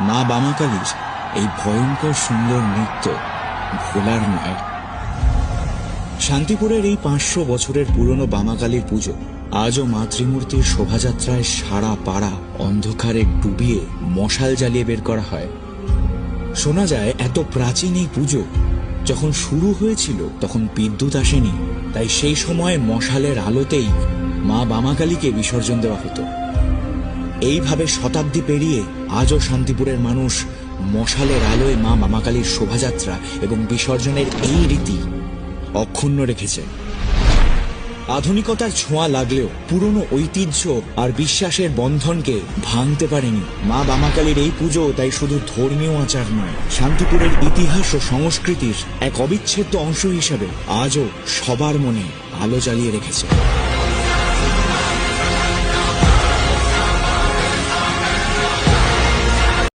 মা বামাকালীর এই ভয়ঙ্কর সুন্দর নৃত্য ভোলার নয়। শান্তিপুরের এই 500 বছরের পুরনো বামাকালীর পুজো আজও মাতৃমূর্তির শোভাযাত্রায় সারা পাড়া অন্ধকারে ডুবিয়ে মশাল জ্বালিয়ে বের করা হয়। শোনা যায় এত প্রাচীন এই পুজো যখন শুরু হয়েছিল তখন বিদ্যুৎ আসেনি, তাই সেই সময় মশালের আলোতেই মা বামাকালীকে বিসর্জন দেওয়া হতো। এইভাবে শতাব্দী পেরিয়ে আজও শান্তিপুরের মানুষ মশালের আলোয় মা বামাকালীর শোভাযাত্রা এবং বিসর্জনের এই রীতি অক্ষুণ্ণ রেখেছে। আধুনিকতার ছোঁয়া লাগলেও পুরনো ঐতিহ্য আর বিশ্বাসের বন্ধনকে ভাঙতে পারেনি মা বামাকালীর এই পুজো। তাই শুধু ধর্মীয় আচার নয়, শান্তিপুরের ইতিহাস ও সংস্কৃতির এক অবিচ্ছেদ্য অংশ হিসাবে আজও সবার মনে আলো জ্বালিয়ে রেখেছে।